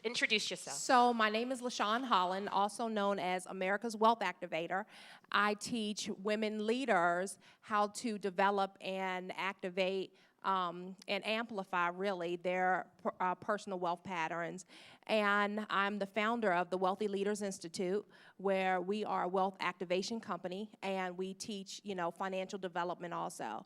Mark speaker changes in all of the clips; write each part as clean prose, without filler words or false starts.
Speaker 1: Introduce yourself.
Speaker 2: So my name is LaShawne Holland, also known as America's Wealth Activator. I teach women leaders how to develop and activate and amplify, really, their personal wealth patterns. And I'm the founder of the Wealthy Leaders Institute, where we are a wealth activation company, and we teach, financial development also.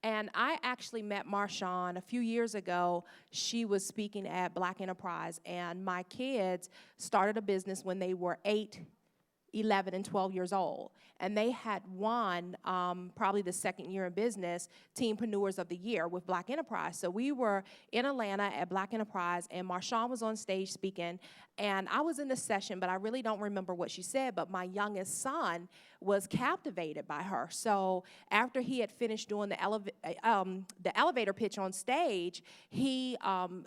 Speaker 2: And I actually met Marshawn a few years ago. She was speaking at Black Enterprise, and my kids started a business when they were 8, 11, and 12 years old. And they had won, probably the second year in business, Teenpreneurs of the Year with Black Enterprise. So we were in Atlanta at Black Enterprise, and Marshawn was on stage speaking, and I was in the session, but I really don't remember what she said, but my youngest son was captivated by her. So after he had finished doing the elevator pitch on stage, he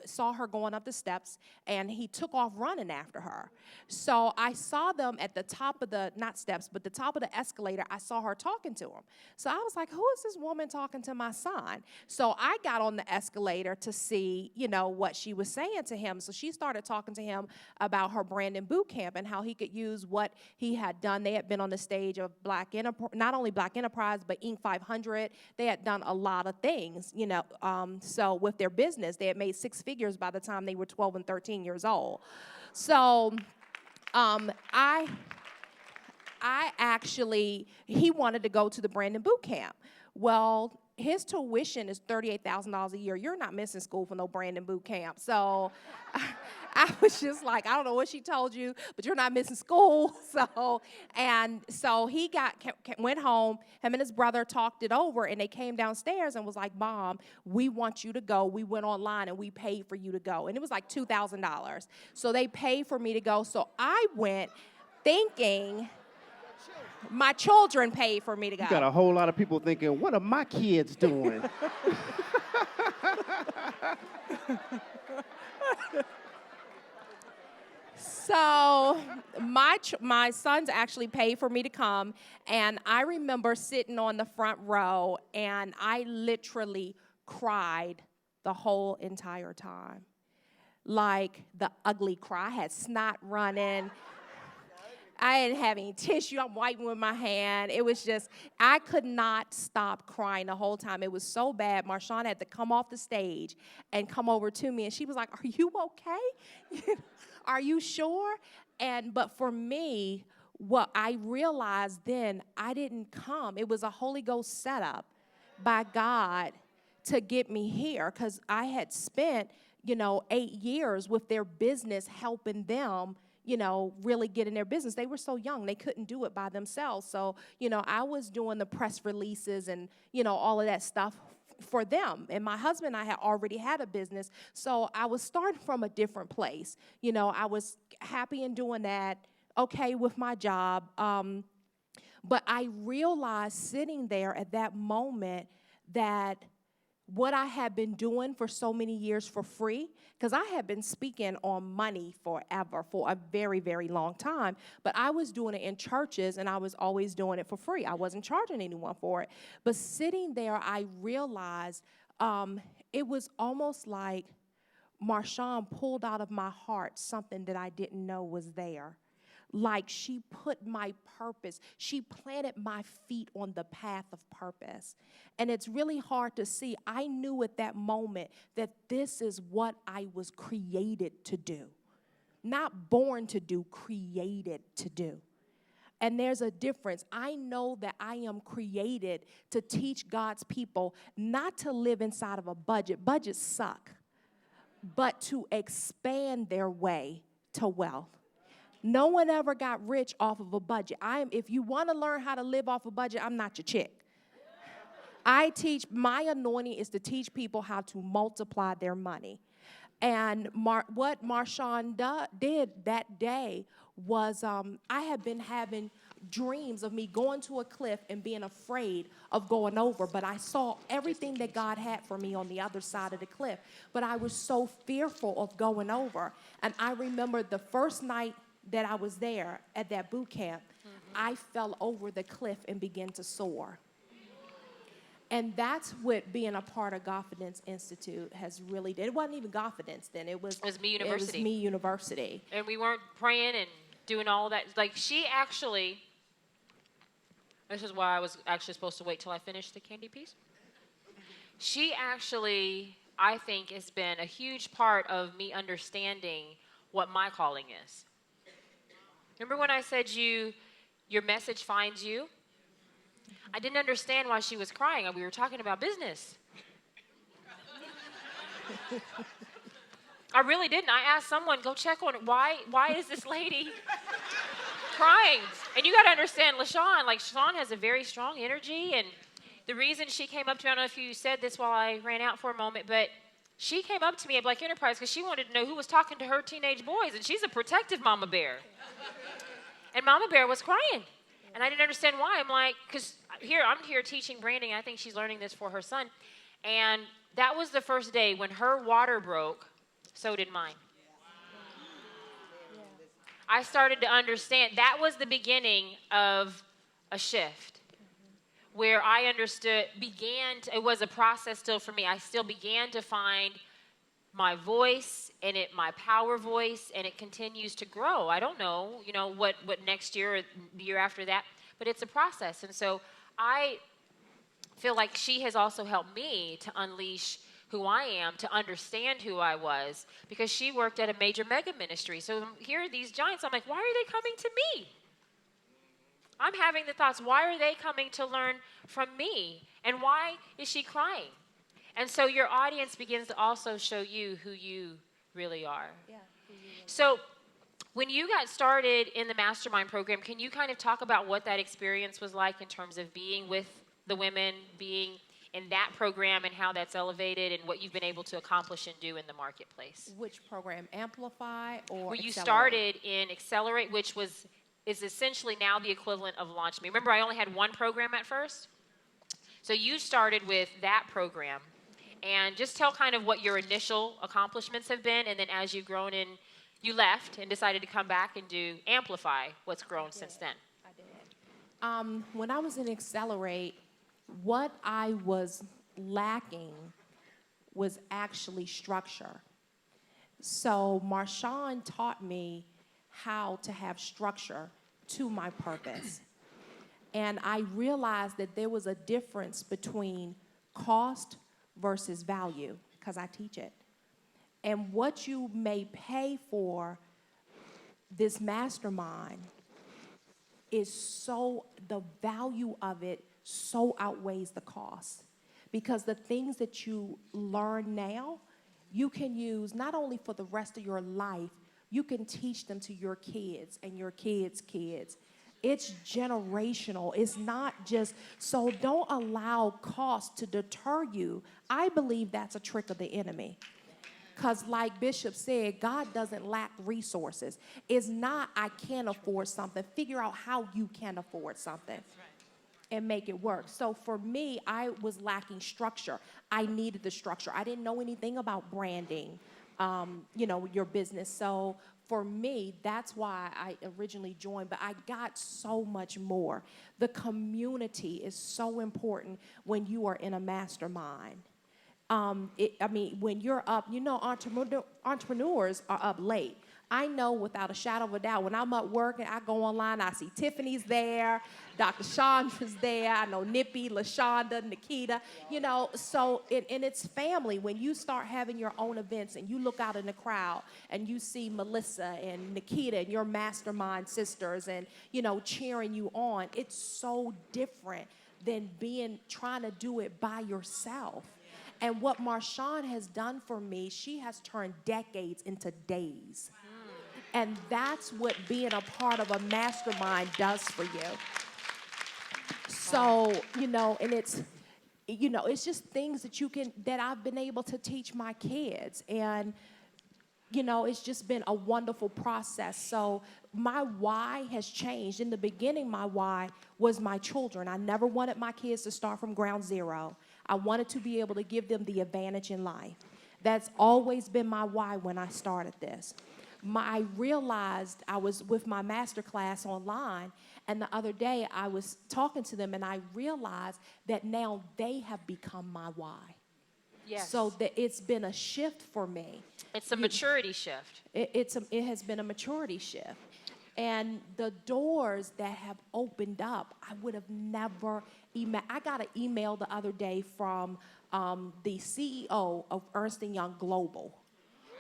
Speaker 2: saw her going up the steps, and he took off running after her. So I saw them at the top of the, not steps, but the top of the escalator. I saw her talking to him. So I was like, who is this woman talking to my son? So I got on the escalator to see, what she was saying to him. So she started talking to him about her branding boot camp and how he could use what he had done. They had been on the stage of not only Black Enterprise, but Inc. 500. They had done a lot of things, so with their business, they had made 6 figures by the time they were 12 and 13 years old. So he wanted to go to the Brandon Boot Camp. Well, his tuition is $38,000 a year. You're not missing school for no Brandon Boot Camp. So I was just like, I don't know what she told you, but you're not missing school. So he went home. Him and his brother talked it over, and they came downstairs and was like, Mom, we want you to go. We went online and we paid for you to go. And it was like $2,000. So they paid for me to go. So I went thinking my children paid for me to go.
Speaker 3: You got a whole lot of people thinking, what are my kids doing?
Speaker 2: So my sons actually paid for me to come, and I remember sitting on the front row, and I literally cried the whole entire time. Like the ugly cry. I had snot running. I didn't have any tissue. I'm wiping with my hand. It was just, I could not stop crying the whole time. It was so bad. Marshawn had to come off the stage and come over to me, and she was like, are you okay? Are you sure? But for me, what I realized then, I didn't come. It was a Holy Ghost setup by God to get me here, because I had spent, 8 years with their business, helping them really get in their business. They were so young, they couldn't do it by themselves. So, I was doing the press releases and, all of that stuff for them. And my husband and I had already had a business, so I was starting from a different place. I was happy in doing that, okay with my job. But I realized sitting there at that moment that what I had been doing for so many years for free, because I had been speaking on money forever, for a very, very long time, but I was doing it in churches, and I was always doing it for free. I wasn't charging anyone for it. But sitting there, I realized it was almost like Marshawn pulled out of my heart something that I didn't know was there. Like she put my purpose, she planted my feet on the path of purpose. And it's really hard to see. I knew at that moment that this is what I was created to do. Not born to do, created to do. And there's a difference. I know that I am created to teach God's people not to live inside of a budget. Budgets suck. But to expand their way to wealth. No one ever got rich off of a budget. If you want to learn how to live off a budget, I'm not your chick. My anointing is to teach people how to multiply their money. And what Marshawn did that day was I had been having dreams of me going to a cliff and being afraid of going over, but I saw everything that God had for me on the other side of the cliff. But I was so fearful of going over. And I remember the first night that I was there at that boot camp, I fell over the cliff and began to soar. And that's what being a part of Godfidence Institute has really did. It wasn't even Godfidence then. It was
Speaker 1: Me University.
Speaker 2: It was Me University.
Speaker 1: And we weren't praying and doing all that. Like, she actually, this is why I was actually supposed to wait till I finished the candy piece. She actually, I think, has been a huge part of me understanding what my calling is. Remember when I said your message finds you? I didn't understand why she was crying. We were talking about business. I really didn't. I asked someone, go check on it. Why is this lady crying? And you got to understand, LaShawne has a very strong energy. And the reason she came up to me, I don't know if you said this while I ran out for a moment, but she came up to me at Black Enterprise because she wanted to know who was talking to her teenage boys. And she's a protective mama bear. And Mama Bear was crying. And I didn't understand why. I'm like, because I'm here teaching branding. I think she's learning this for her son. And that was the first day when her water broke, so did mine. I started to understand. That was the beginning of a shift where I understood, it was a process still for me. I still began to find my voice and my power voice, and it continues to grow. I don't know, what next year or the year after that, but it's a process. And so I feel like she has also helped me to unleash who I am, to understand who I was, because she worked at a major mega ministry. So here are these giants. I'm like, why are they coming to me? I'm having the thoughts, why are they coming to learn from me? And why is she crying? And so your audience begins to also show you who you really are.
Speaker 2: Yeah.
Speaker 1: So when you got started in the Mastermind program, can you kind of talk about what that experience was like in terms of being with the women, being in that program, and how that's elevated and what you've been able to accomplish and do in the marketplace?
Speaker 2: Which program, Amplify or
Speaker 1: Well, you
Speaker 2: Accelerate?
Speaker 1: started in Accelerate, which is essentially now the equivalent of Launch Me. Remember, I only had one program at first? So you started with that program. And just tell kind of what your initial accomplishments have been, and then as you've grown in, you left and decided to come back and do Amplify, what's grown since then.
Speaker 2: I did. When I was in Accelerate, what I was lacking was actually structure. So Marshawn taught me how to have structure to my purpose. And I realized that there was a difference between cost versus value, because I teach it. And what you may pay for this mastermind is the value of it so outweighs the cost. Because the things that you learn now, you can use not only for the rest of your life, you can teach them to your kids and your kids' kids. It's generational. It's not just, so don't allow cost to deter you. I believe that's a trick of the enemy. Because like Bishop said, God doesn't lack resources. It's not, I can't afford something. Figure out how you can afford something and make it work. So for me, I was lacking structure. I needed the structure. I didn't know anything about branding, your business. So for me, that's why I originally joined, but I got so much more. The community is so important when you are in a mastermind. When you're up, entrepreneurs are up late. I know without a shadow of a doubt, when I'm up working, I go online, I see Tiffany's there, Dr. Chandra's there, I know Nippy, LaShonda, Nikita, so and it's family. When you start having your own events and you look out in the crowd and you see Melissa and Nikita and your mastermind sisters and, cheering you on, it's so different than trying to do it by yourself. And what Marshawn has done for me, she has turned decades into days. And that's what being a part of a mastermind does for you. So, and it's just things that I've been able to teach my kids. And, it's just been a wonderful process. So my why has changed. In the beginning, my why was my children. I never wanted my kids to start from ground zero. I wanted to be able to give them the advantage in life. That's always been my why when I started this. I realized I was with my master class online, and the other day I was talking to them, and I realized that now they have become my why.
Speaker 1: Yes.
Speaker 2: So that it's been a shift for me.
Speaker 1: It's a maturity shift.
Speaker 2: It has been a maturity shift. And the doors that have opened up, I would have never I got an email the other day from the CEO of Ernst & Young Global.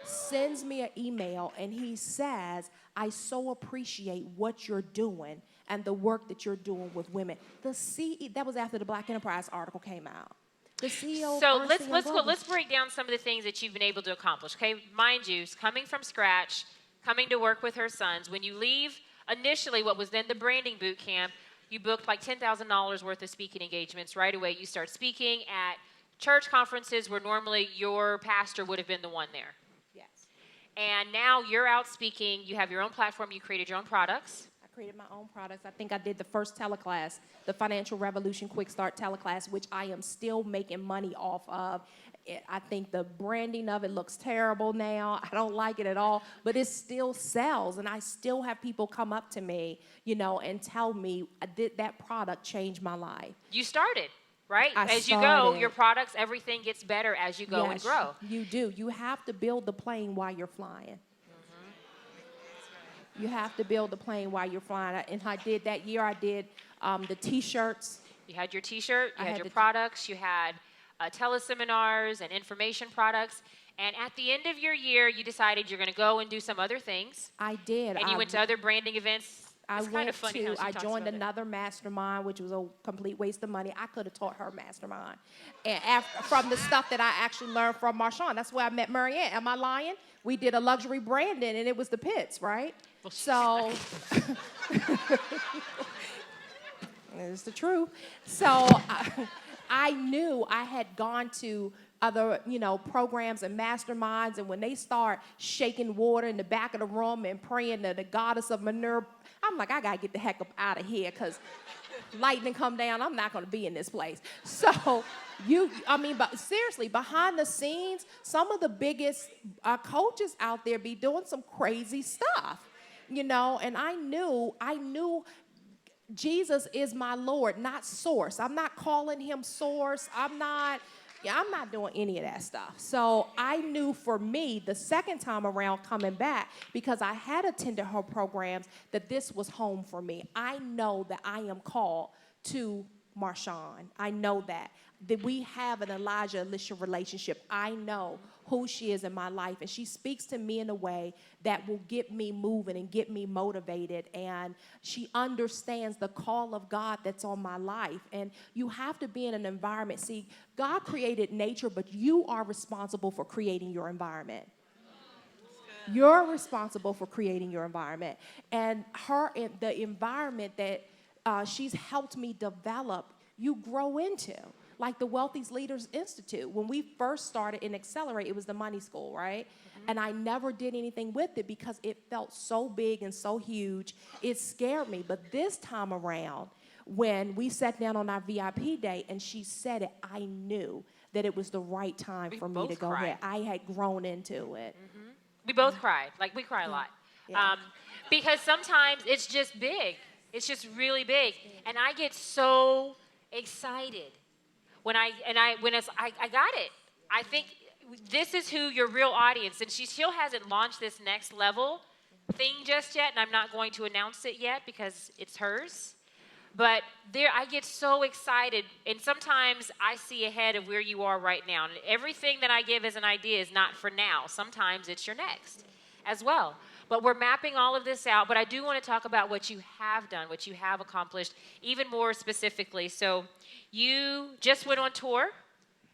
Speaker 2: Sends me an email, and he says, I so appreciate what you're doing and the work that you're doing with women. That was after the Black Enterprise article came out. The CEO
Speaker 1: So
Speaker 2: of
Speaker 1: let's break down some of the things that you've been able to accomplish. Okay, mind you, coming from scratch, coming to work with her sons. When you leave initially what was then the branding boot camp, you booked like $10,000 worth of speaking engagements right away. You start speaking at church conferences where normally your pastor would have been the one there.
Speaker 2: Yes.
Speaker 1: And now you're out speaking. You have your own platform. You created your own products.
Speaker 2: Created my own products. I think I did the first teleclass, the Financial Revolution Quick Start teleclass, which I am still making money off of. I think the branding of it looks terrible now. I don't like it at all, but it still sells, and I still have people come up to me, and tell me that product changed my life.
Speaker 1: You started, right? As you go,
Speaker 2: started.
Speaker 1: your products, everything gets better as you go and grow.
Speaker 2: You do. You have to build the plane while you're flying. You have to build the plane while you're flying. And I did that year. I did the T-shirts.
Speaker 1: You had your T-shirt. You had your products. You had teleseminars and information products. And at the end of your year, you decided you're going to go and do some other things.
Speaker 2: I did.
Speaker 1: And you went to other branding events.
Speaker 2: I joined another mastermind, which was a complete waste of money. I could have taught her mastermind. And from the stuff that I actually learned from Marshawn. That's where I met Marianne. Am I lying? We did a luxury branding, and it was the pits, right? Well, so it's the truth. So I knew I had gone to other, programs and masterminds, and when they start shaking water in the back of the room and praying to the goddess of Minerva, I'm like, I gotta get the heck up out of here, because lightning come down, I'm not gonna be in this place. So but seriously, behind the scenes, some of the biggest coaches out there be doing some crazy stuff, and I knew Jesus is my Lord, not source. I'm not calling him source. I'm not doing any of that stuff. So I knew for me, the second time around coming back, because I had attended her programs, that this was home for me. I know that I am called to Marshawn. I know that we have an Elijah-Elisha relationship. I know who she is in my life, and she speaks to me in a way that will get me moving and get me motivated, and she understands the call of God that's on my life. And you have to be in an environment. See, God created nature, but you are responsible for creating your environment. You're responsible for creating your environment. And the environment that she's helped me develop, you grow into. Like the Wealthy Leaders Institute. When we first started in Accelerate, it was the money school, right? Mm-hmm. And I never did anything with it because it felt so big and so huge. It scared me. But this time around, when we sat down on our VIP day and she said it, I knew that it was the right time for me to go ahead. I had grown into it.
Speaker 1: Mm-hmm. We both cried. Like, we cry a lot. Yeah. Because sometimes it's just big. It's just really big. And I get so excited when I got it. I think this is who your real audience, and she still hasn't launched this next level thing just yet, and I'm not going to announce it yet because it's hers. But I get so excited, and sometimes I see ahead of where you are right now. And everything that I give as an idea is not for now. Sometimes it's your next as well. But we're mapping all of this out. But I do want to talk about what you have done, what you have accomplished, even more specifically. So you just went on tour.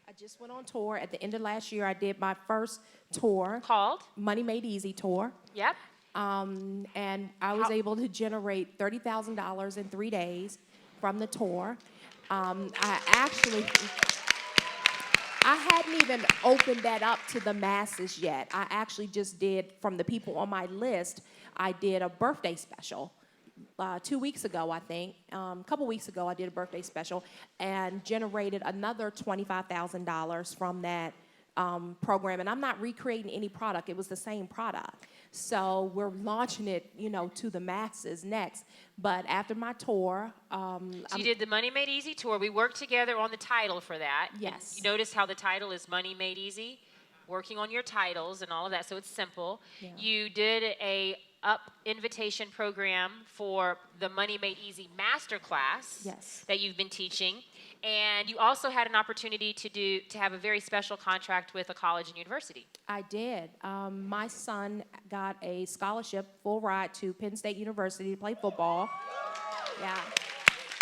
Speaker 2: I just went on tour. At the end of last year, I did my first tour.
Speaker 1: Called?
Speaker 2: Money Made Easy tour.
Speaker 1: Yep.
Speaker 2: And I was able to generate $30,000 in 3 days from the tour. I hadn't even opened that up to the masses yet. I actually just did, from the people on my list, I did a birthday special. 2 weeks ago, I think, a couple weeks ago, I did a birthday special and generated another $25,000 from that program. And I'm not recreating any product. It was the same product. So we're launching it, to the masses next. But after my tour,
Speaker 1: So you did the Money Made Easy tour. We worked together on the title for that.
Speaker 2: Yes.
Speaker 1: You notice how the title is Money Made Easy? Working on your titles and all of that, so it's simple.
Speaker 2: Yeah.
Speaker 1: You did a up invitation program for the Money Made Easy Masterclass
Speaker 2: Yes.
Speaker 1: that you've been teaching. And you also had an opportunity to have a very special contract with a college and university.
Speaker 2: I did. My son got a scholarship, full ride to Penn State University to play football. Yeah.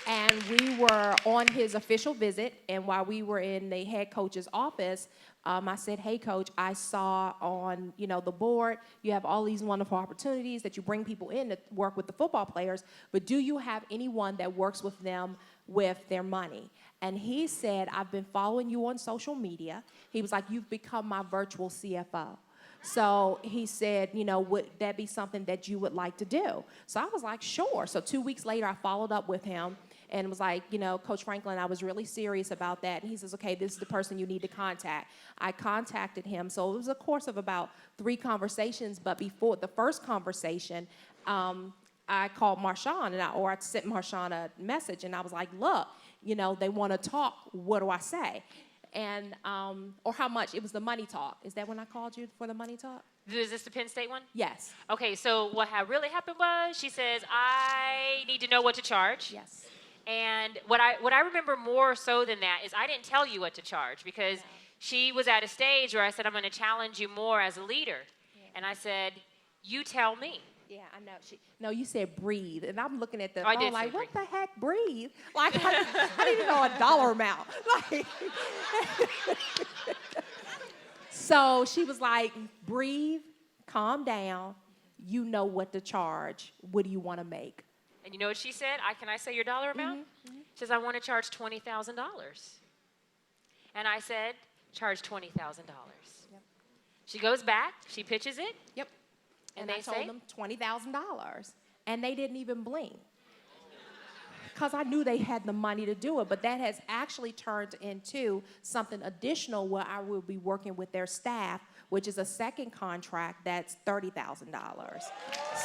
Speaker 2: And we were on his official visit, and while we were in the head coach's office, I said, hey, coach, I saw on, the board, you have all these wonderful opportunities that you bring people in to work with the football players, but do you have anyone that works with them with their money? And he said, I've been following you on social media. He was like, you've become my virtual CFO. So he said, would that be something that you would like to do? So I was like, sure. So 2 weeks later, I followed up with him and was like, Coach Franklin, I was really serious about that. And he says, okay, this is the person you need to contact. I contacted him. So it was a course of about 3 conversations. But before the first conversation, I called Marshawn, I sent Marshawn a message. And I was like, look, they want to talk. What do I say? And, or how much? It was the money talk. Is that when I called you for the money talk?
Speaker 1: Is this the Penn State one?
Speaker 2: Yes.
Speaker 1: Okay, so what really happened was she says, I need to know what to charge.
Speaker 2: Yes.
Speaker 1: And what I remember more so than that is I didn't tell you what to charge because she was at a stage where I said, I'm going to challenge you more as a leader. Yeah. And I said, you tell me.
Speaker 2: Yeah, I know. No, you said breathe. And I'm looking at the
Speaker 1: I
Speaker 2: phone
Speaker 1: did
Speaker 2: like,
Speaker 1: say
Speaker 2: what the heck, breathe? Like, I need to know a dollar amount. Like, so she was like, breathe, calm down. You know what to charge. What do you want to make?
Speaker 1: And you know what she said? Can I say your dollar amount? Mm-hmm. She says, I want to charge $20,000. And I said, charge $20,000. Yep. She goes back, she pitches it.
Speaker 2: Yep.
Speaker 1: And
Speaker 2: I told them $20,000. And they didn't even blink. Because I knew they had the money to do it. But that has actually turned into something additional where I will be working with their staff, which is a second contract that's $30,000.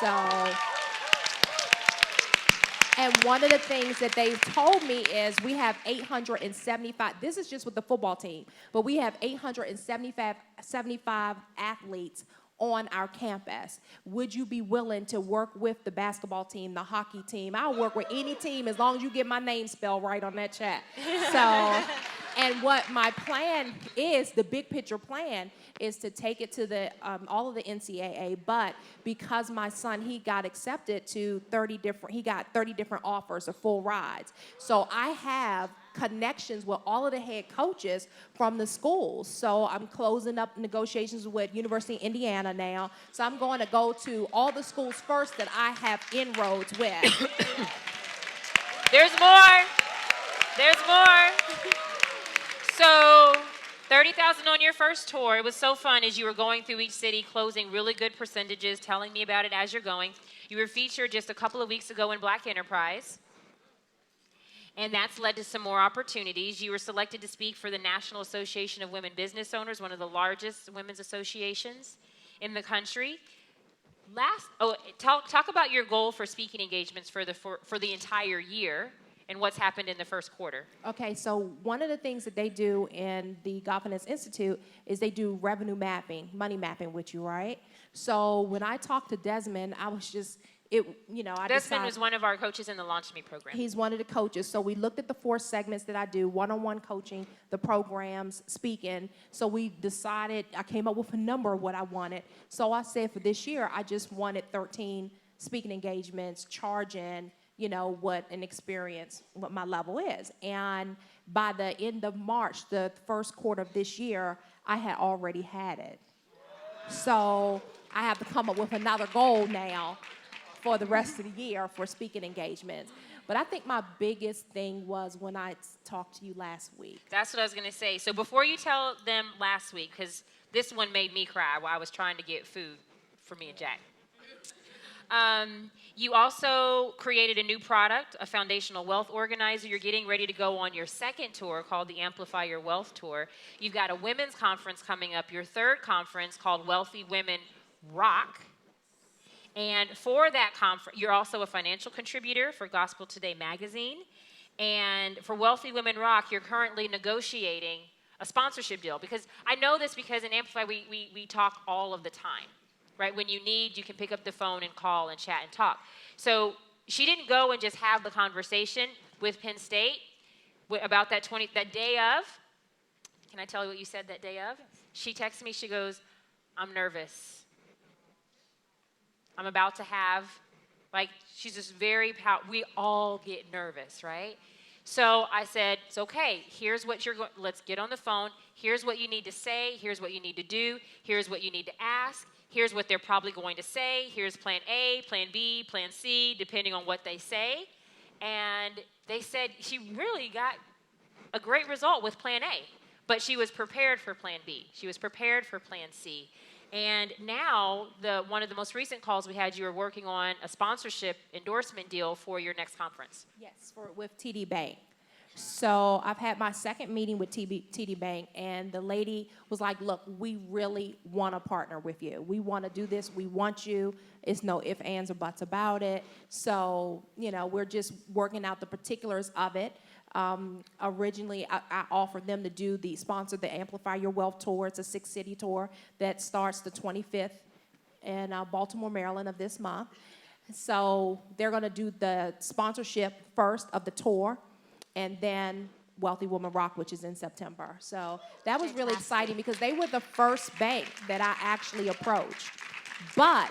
Speaker 2: So... And one of the things that they've told me is we have 875, this is just with the football team, but we have 875 athletes on our campus. Would you be willing to work with the basketball team, the hockey team? I'll work with any team as long as you get my name spelled right on that check. So, and what my plan is, the big picture plan, is to take it to all of the NCAA, but because my son, he got accepted to 30 different offers of full rides. So I have connections with all of the head coaches from the schools. So I'm closing up negotiations with University of Indiana now. So I'm going to go to all the schools first that I have inroads with.
Speaker 1: There's more. There's more. So 30,000 on your first tour. It was so fun as you were going through each city, closing really good percentages, telling me about it as you're going. You were featured just a couple of weeks ago in Black Enterprise. And that's led to some more opportunities. You were selected to speak for the National Association of Women Business Owners, one of the largest women's associations in the country. Talk about your goal for speaking engagements for the entire year and what's happened in the first quarter.
Speaker 2: Okay, so one of the things that they do in the Godfidence Institute is they do revenue mapping, money mapping with you, right? So when I talked to Desmond, I was just... Desmond
Speaker 1: was one of our coaches in the Launch Me program.
Speaker 2: He's one of the coaches. So we looked at the 4 segments that I do, one-on-one coaching, the programs, speaking. So we decided, I came up with a number of what I wanted. So I said for this year, I just wanted 13 speaking engagements, charging, what an experience, what my level is. And by the end of March, the first quarter of this year, I had already had it. So I have to come up with another goal now for the rest of the year for speaking engagements. But I think my biggest thing was when I talked to you last week.
Speaker 1: That's what I was going to say. So before you tell them last week, because this one made me cry while I was trying to get food for me and Jack. You also created a new product, a foundational wealth organizer. You're getting ready to go on your second tour called the Amplify Your Wealth Tour. You've got a women's conference coming up, your third conference called Wealthy Women Rock. And for that conference, you're also a financial contributor for Gospel Today magazine. And for Wealthy Women Rock, you're currently negotiating a sponsorship deal. Because I know this because in Amplify, we talk all of the time, right? When you need, you can pick up the phone and call and chat and talk. So she didn't go and just have the conversation with Penn State about that day of. Can I tell you what you said that day of? She texted me, she goes, I'm nervous. I'm about to have, she's just very we all get nervous, right? So I said, it's okay. Here's what let's get on the phone. Here's what you need to say. Here's what you need to do. Here's what you need to ask. Here's what they're probably going to say. Here's plan A, plan B, plan C, depending on what they say. And they said she really got a great result with plan A, but she was prepared for plan B. She was prepared for plan C. And now, one of the most recent calls we had, you were working on a sponsorship endorsement deal for your next conference.
Speaker 2: Yes, with TD Bank. So I've had my second meeting with TD Bank, and the lady was like, look, we really want to partner with you. We want to do this. We want you. It's no ifs, ands, or buts about it. So, we're just working out the particulars of it. Originally, I offered them to sponsor the Amplify Your Wealth tour. It's a 6-city tour that starts the 25th in Baltimore, Maryland of this month. So they're going to do the sponsorship first of the tour, and then Wealthy Woman Rock, which is in September. So that was really exciting because they were the first bank that I actually approached. But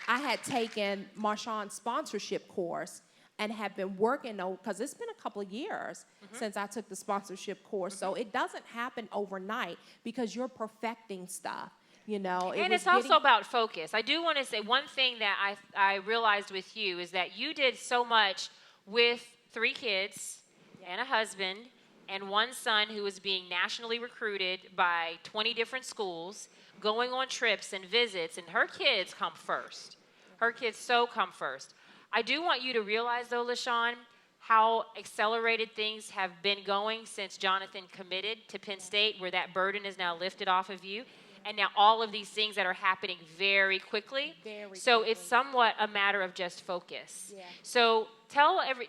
Speaker 2: I had taken Marshawn's sponsorship course and have been working because it's been a couple of years since I took the sponsorship course. So it doesn't happen overnight because you're perfecting stuff,
Speaker 1: And it's also about focus. I do want to say one thing that I realized with you is that you did so much with 3 kids and a husband and one son who was being nationally recruited by 20 different schools, going on trips and visits, and her kids come first. Her kids so come first. I do want you to realize, though, LaShawne, how accelerated things have been going since Jonathan committed to Penn State, where that burden is now lifted off of you. And now all of these things that are happening very quickly. It's somewhat a matter of just focus. Yeah. So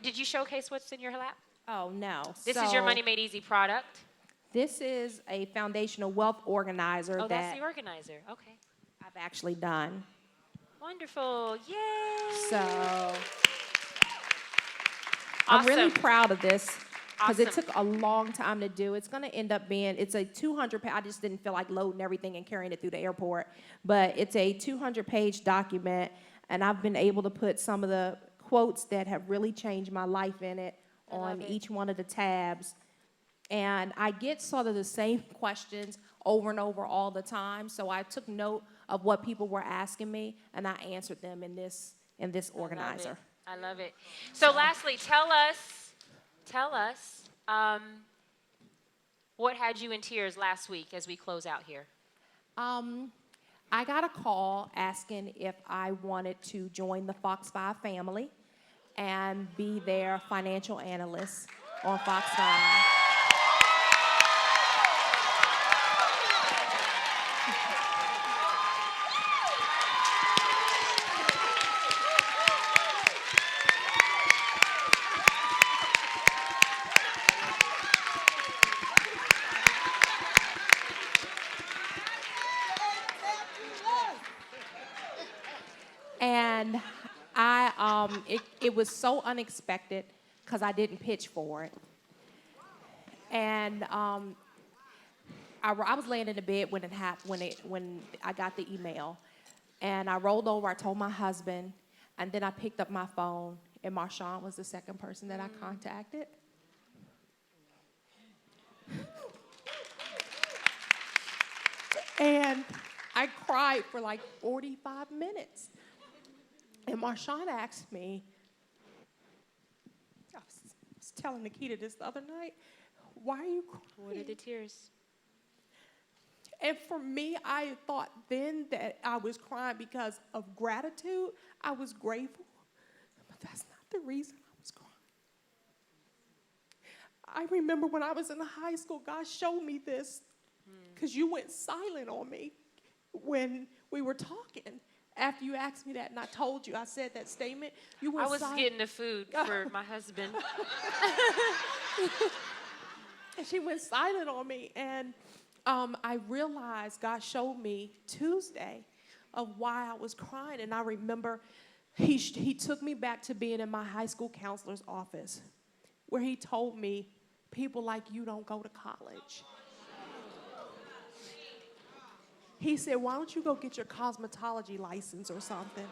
Speaker 1: did you showcase what's in your lap?
Speaker 2: Oh, no.
Speaker 1: This is your Money Made Easy product?
Speaker 2: This is a foundational wealth organizer.
Speaker 1: Oh, that's the organizer. Okay.
Speaker 2: I've actually done.
Speaker 1: Wonderful. Yay.
Speaker 2: So
Speaker 1: awesome.
Speaker 2: I'm really proud of this because
Speaker 1: Awesome.
Speaker 2: it took a long time to do. It's going to end up it's a 200-page. I just didn't feel like loading everything and carrying it through the airport. But it's a 200-page document, and I've been able to put some of the quotes that have really changed my life in it on each one of the tabs. And I get sort of the same questions over and over all the time. So I took note of what people were asking me, and I answered them in this organizer.
Speaker 1: I love it. So lastly, tell us, what had you in tears last week as we close out here?
Speaker 2: I got a call asking if I wanted to join the Fox 5 family and be their financial analyst on Fox 5. And it was so unexpected because I didn't pitch for it. And I was laying in the bed when it happened, when I got the email, and I rolled over. I told my husband, and then I picked up my phone, and Marshawn was the second person that I contacted. And I cried for like 45 minutes. And Marshawn asked me, I was telling Nikita this the other night, why are you crying?
Speaker 1: What are the tears?
Speaker 2: And for me, I thought then that I was crying because of gratitude. I was grateful. But that's not the reason I was crying. I remember when I was in high school, God showed me this because you went silent on me when we were talking. after you asked me that and I told you, I said that statement, you were
Speaker 1: I was
Speaker 2: silent.
Speaker 1: getting the food for my husband.
Speaker 2: And she went silent on me. And I realized God showed me Tuesday of why I was crying. And I remember he took me back to being in my high school counselor's office where he told me, people like you don't go to college. He said, why don't you go get your cosmetology license or something?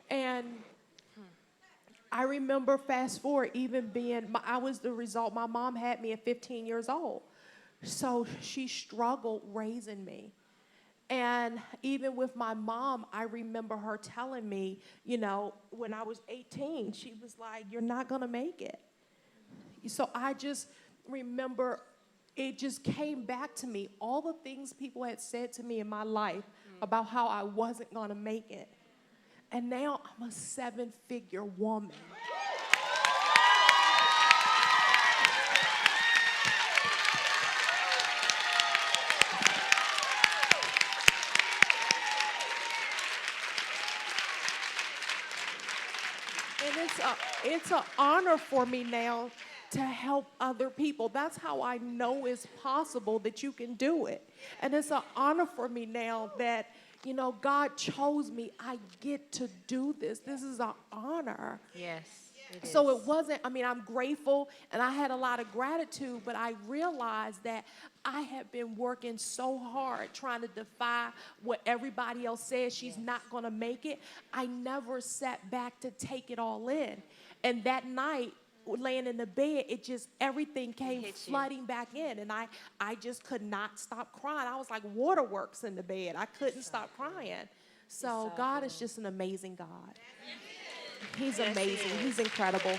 Speaker 2: And I remember fast forward even being, I was the result, my mom had me at 15 years old. So she struggled raising me. And even with my mom, I remember her telling me, you know, when I was 18, she was like, you're not gonna make it. So I just remember it just came back to me, all the things people had said to me in my life about how I wasn't gonna make it. And now I'm a 7-figure woman. And it's an honor for me now to help other people. That's how I know it's possible that you can do it. And it's an honor for me now that, you know, God chose me. I get to do this. This is an honor.
Speaker 1: Yes.
Speaker 2: So it wasn't, I mean, I'm grateful and I had a lot of gratitude, but I realized that I had been working so hard trying to defy what everybody else says she's not going to make it. I never sat back to take it all in. And that night, laying in the bed, it just, everything came flooding back in. And I just could not stop crying. I was like waterworks in the bed. I couldn't stop crying. So God is just an amazing God. He's amazing. He's incredible.